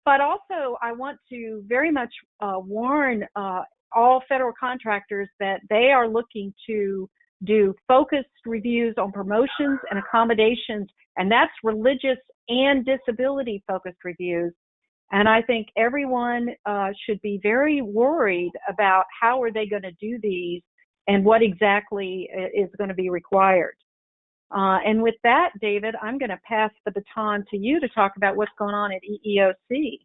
But also, I want to very much warn all federal contractors that they are looking to do focused reviews on promotions and accommodations, and that's religious and disability-focused reviews. And I think everyone should be very worried about how are they going to do these and what exactly is going to be required. And with that, David, I'm going to pass the baton to you to talk about what's going on at EEOC.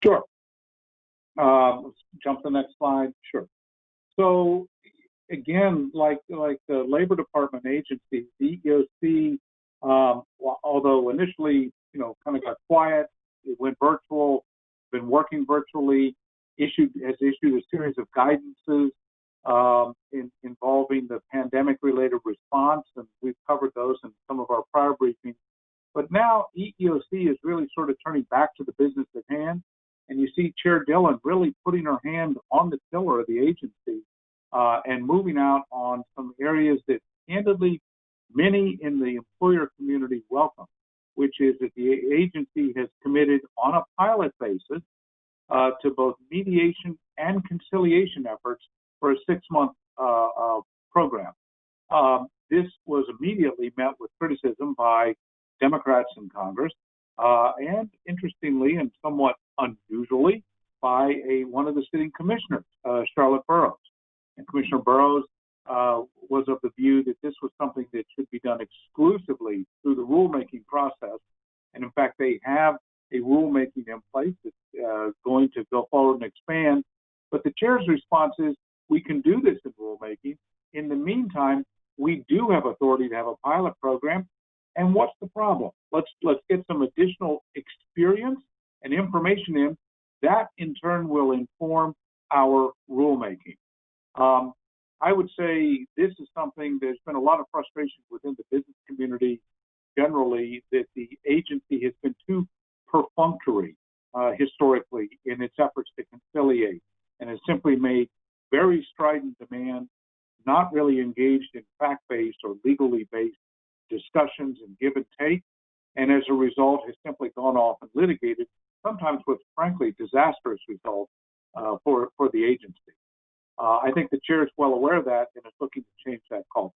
Sure. Let's jump to the next slide. Sure. So again, like the Labor Department agency, the EEOC, although initially, kind of got quiet, it went virtual, been working virtually, has issued a series of guidances involving the pandemic-related response, and we've covered those in some of our prior briefings. But now EEOC is really sort of turning back to the business at hand, and you see Chair Dillon really putting her hand on the tiller of the agency and moving out on some areas that, candidly, many in the employer community welcome, which is that the agency has committed on a pilot basis to both mediation and conciliation efforts for a 6-month program. This was immediately met with criticism by Democrats in Congress, and interestingly and somewhat unusually, by one of the sitting commissioners, Charlotte Burrows. And Commissioner Burrows was of the view that this was something that should be done exclusively through the rulemaking process. And in fact, they have a rulemaking in place. going to go forward and expand. But the chair's response is, we can do this in rulemaking. In the meantime, we do have authority to have a pilot program. And what's the problem? Let's get some additional experience and information in. That, in turn, will inform our rulemaking. I would say this is something, there's been a lot of frustration within the business community generally that the agency has been too perfunctory historically in its efforts to conciliate, and has simply made very strident demands, not really engaged in fact-based or legally based discussions and give and take, and as a result has simply gone off and litigated, sometimes with frankly disastrous results for the agency. I think the chair is well aware of that and is looking to change that culture.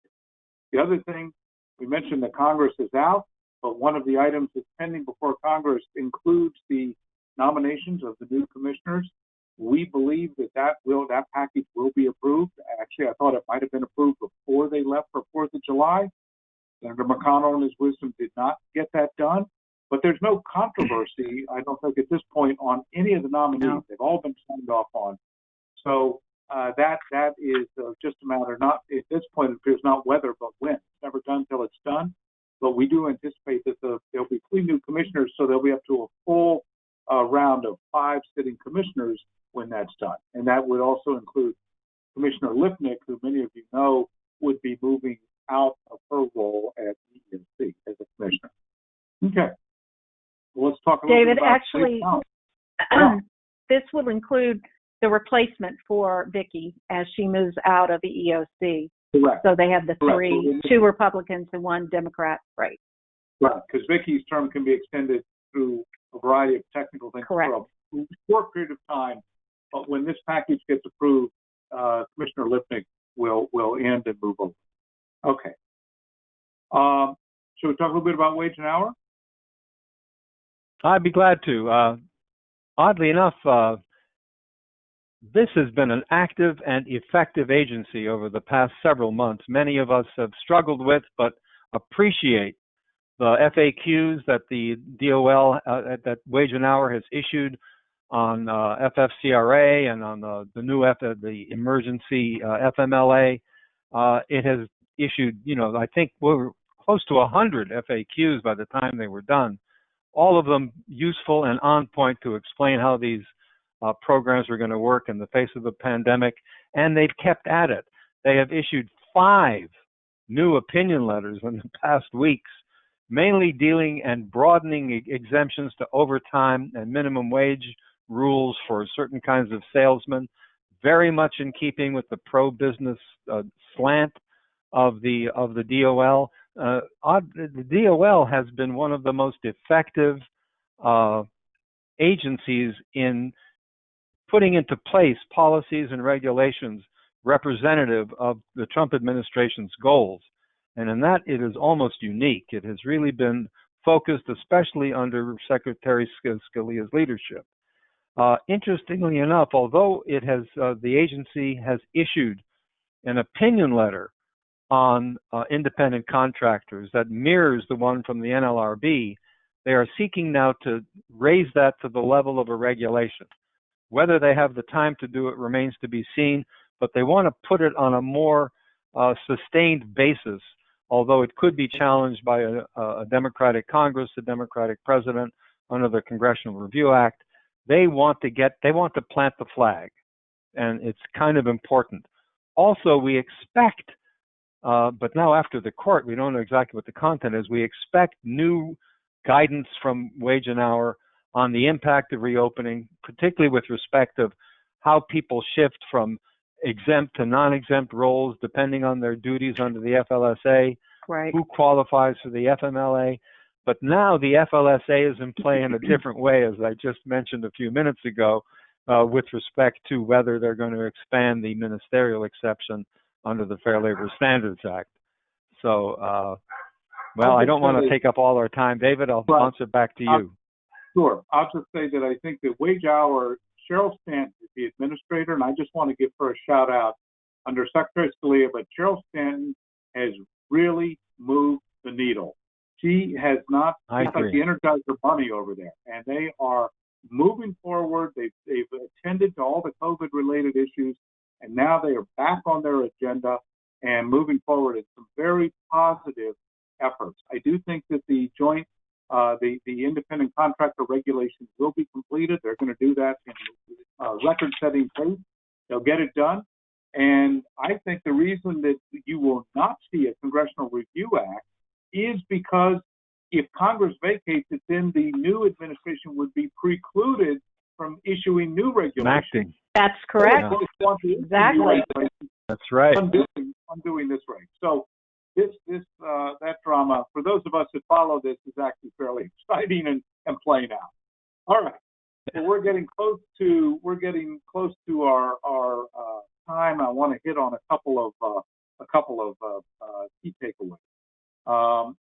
The other thing, we mentioned that Congress is out, but one of the items that's pending before Congress includes the nominations of the new commissioners. We believe that package will be approved. Actually, I thought it might have been approved before they left for 4th of July. Senator McConnell, in his wisdom, did not get that done. But there's no controversy, I don't think, at this point on any of the nominees. No. They've all been signed off on. So that is just a matter, not at this point, it appears not whether, but when. It's never done till it's done. But we do anticipate that there'll be 3 new commissioners, so they'll be up to a full round of 5 sitting commissioners when that's done. And that would also include Commissioner Lipnick, who many of you know would be moving out of her role at EEOC as a commissioner. Okay. Well, let's talk a little David, bit about actually, this will include the replacement for Vicki as she moves out of the EEOC. Correct. So they have the Correct. 3, 2 Republicans and 1 Democrat, right? Right, because Vicki's term can be extended through a variety of technical things. Correct. For a short period of time, but when this package gets approved, Commissioner Lipnick will end and move over. Okay. Should we talk a little bit about wage and hour? I'd be glad to. Oddly enough, this has been an active and effective agency over the past several months. Many of us have struggled with, but appreciate the FAQs that the DOL, that Wage and Hour has issued on FFCRA and on the new the emergency FMLA. It has issued, I think we're close to 100 FAQs by the time they were done. All of them useful and on point to explain how these programs are going to work in the face of the pandemic, and they've kept at it. They have issued 5 new opinion letters in the past weeks, mainly dealing and broadening exemptions to overtime and minimum wage rules for certain kinds of salesmen, very much in keeping with the pro-business slant of the DOL. The DOL has been one of the most effective agencies in putting into place policies and regulations representative of the Trump administration's goals. And in that, it is almost unique. It has really been focused, especially under Secretary Scalia's leadership. Interestingly enough, although it has, the agency has issued an opinion letter on independent contractors that mirrors the one from the NLRB, they are seeking now to raise that to the level of a regulation. Whether they have the time to do it remains to be seen, but they want to put it on a more sustained basis, although it could be challenged by a Democratic Congress, a Democratic president under the Congressional Review Act. They want to plant the flag, and it's kind of important. Also, we expect, but now after the court, we don't know exactly what the content is. We expect new guidance from Wage and Hour on the impact of reopening, particularly with respect of how people shift from exempt to non-exempt roles depending on their duties under the FLSA, right, who qualifies for the FMLA. But now the FLSA is in play in a different way, as I just mentioned a few minutes ago, with respect to whether they're going to expand the ministerial exception under the Fair Labor Standards Act. So, well, I don't want to take up all our time. David, I'll bounce it back to you. Sure. I'll just say that I think that Wage Hour, Cheryl Stanton is the administrator, and I just want to give her a shout out under Secretary Scalia, but Cheryl Stanton has really moved the needle. She has not, it's like the Energizer Bunny over there, and they are moving forward. They've attended to all the COVID-related issues, and now they are back on their agenda and moving forward. It's some very positive efforts. I do think that the joint, the independent contractor regulations will be completed. They're going to do that in record-setting pace. They'll get it done. And I think the reason that you will not see a Congressional Review Act is because if Congress vacates it, then the new administration would be precluded from issuing new regulations. Enacting. That's correct. Yeah. Exactly. That's right. Undoing this rate. So that drama, for those of us that follow this, is actually fairly exciting and playing out. All right. So we're getting close to our time. I want to hit on a couple of key takeaways.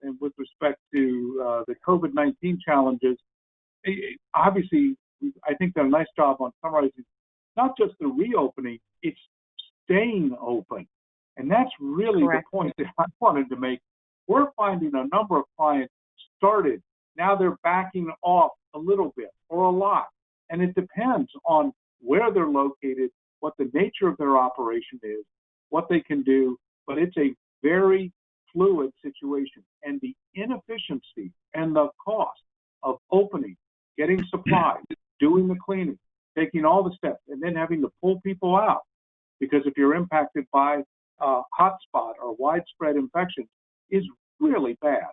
And with respect to the COVID-19 challenges, obviously, I think done a nice job on summarizing not just the reopening, it's staying open. And that's really Correct. the point that I wanted to make. We're finding a number of clients started. Now they're backing off a little bit or a lot. And it depends on where they're located, what the nature of their operation is, what they can do. But it's a very fluid situation. And the inefficiency and the cost of opening, getting supplies, doing the cleaning, taking all the steps, and then having to pull people out. Because if you're impacted by hotspot or widespread infection, is really bad,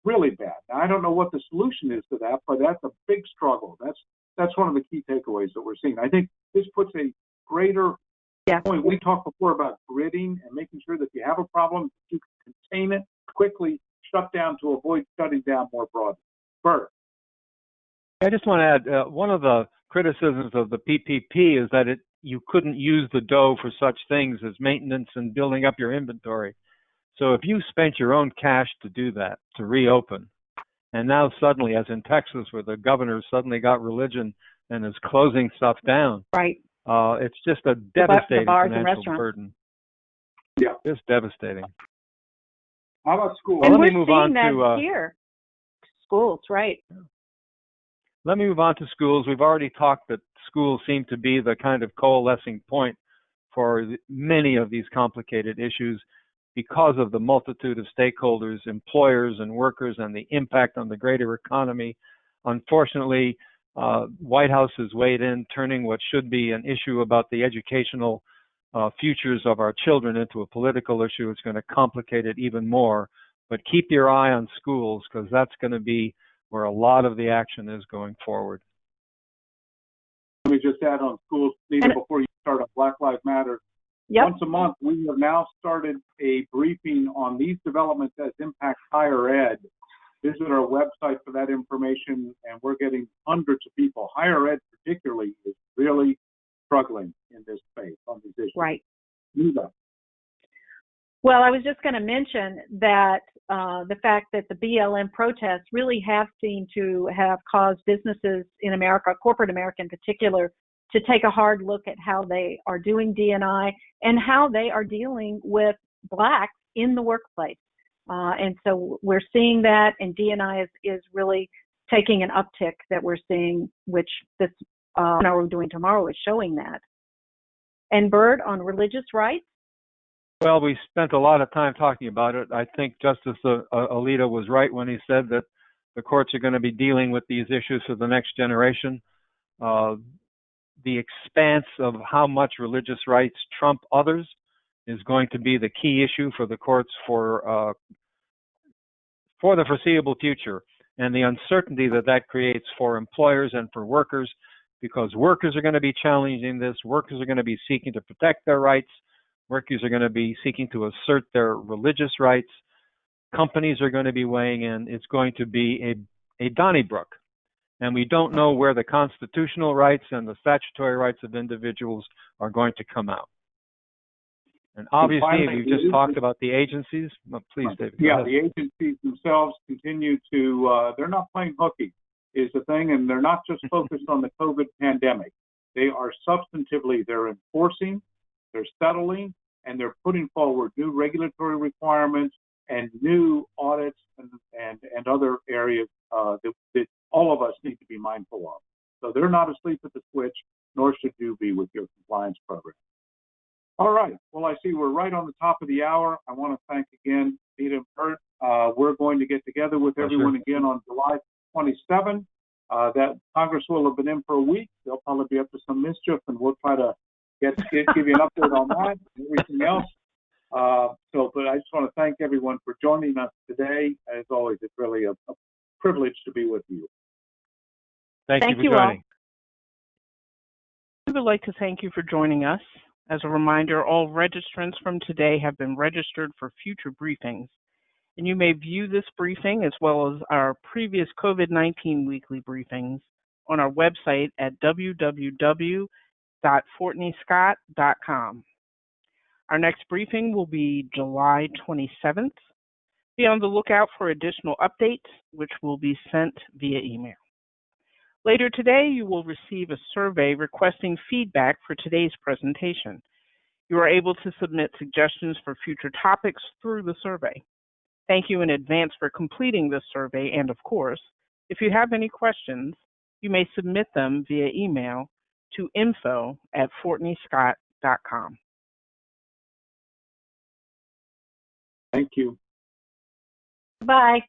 really bad. Now, I don't know what the solution is to that, but that's a big struggle. That's one of the key takeaways that we're seeing. I think this puts a greater point. We talked before about gridding and making sure that if you have a problem, you can contain it quickly, shut down to avoid shutting down more broadly. Bert. I just want to add, one of the criticisms of the PPP is that you couldn't use the dough for such things as maintenance and building up your inventory. So if you spent your own cash to do that, to reopen, and now suddenly, as in Texas, where the governor suddenly got religion and is closing stuff down, right? It's just a devastating financial burden. Yeah, just devastating. How about schools? And let we're me move seeing on that to here. Schools, right? Let me move on to schools. We've already talked that schools seem to be the kind of coalescing point for many of these complicated issues because of the multitude of stakeholders, employers and workers, and the impact on the greater economy. Unfortunately, White House has weighed in, turning what should be an issue about the educational futures of our children into a political issue. It's going to complicate it even more. But keep your eye on schools, because that's going to be where a lot of the action is going forward. Let me just add on schools, Nita, before you start on Black Lives Matter. Yep. Once a month, we have now started a briefing on these developments as impact higher ed. Visit our website for that information, and we're getting hundreds of people. Higher ed particularly is really struggling in this space on these issues. Right. Nita. Well, I was just going to mention that the fact that the BLM protests really have seemed to have caused businesses in America, corporate America in particular, to take a hard look at how they are doing D&I and how they are dealing with Blacks in the workplace. And so we're seeing that, and D&I is really taking an uptick that we're seeing, which this we're doing tomorrow is showing that. And Bert, on religious rights? Well, we spent a lot of time talking about it. I think Justice Alito was right when he said that the courts are going to be dealing with these issues for the next generation. The expanse of how much religious rights trump others is going to be the key issue for the courts for the foreseeable future, and the uncertainty that creates for employers and for workers, because workers are going to be challenging this. Workers are going to be seeking to protect their rights. Workers are going to be seeking to assert their religious rights. Companies are going to be weighing in. It's going to be a Donnybrook. And we don't know where the constitutional rights and the statutory rights of individuals are going to come out. And obviously, we've just talked about the agencies. Oh, please, David. Yeah, the agencies themselves continue to, they're not playing hooky is the thing, and they're not just focused on the COVID pandemic. They are substantively, they're enforcing, they're settling, and they're putting forward new regulatory requirements and new audits and other areas that all of us need to be mindful of. So they're not asleep at the switch, nor should you be with your compliance program. All right. Well, I see we're right on the top of the hour. I want to thank again Peter and Bert. We're going to get together with everyone again on July 27. That Congress will have been in for a week. They'll probably be up to some mischief, and we'll try to give you an update on that and everything else. But I just want to thank everyone for joining us today. As always, it's really a privilege to be with you. Thank you for joining. We would like to thank you for joining us. As a reminder, all registrants from today have been registered for future briefings, and you may view this briefing as well as our previous COVID-19 weekly briefings on our website at www.FortneyScott.com. Our next briefing will be July 27th. Be on the lookout for additional updates, which will be sent via email. Later today, you will receive a survey requesting feedback for today's presentation. You are able to submit suggestions for future topics through the survey. Thank you in advance for completing this survey, and of course, if you have any questions, you may submit them via email to info@FortneyScott.com. Thank you. Bye.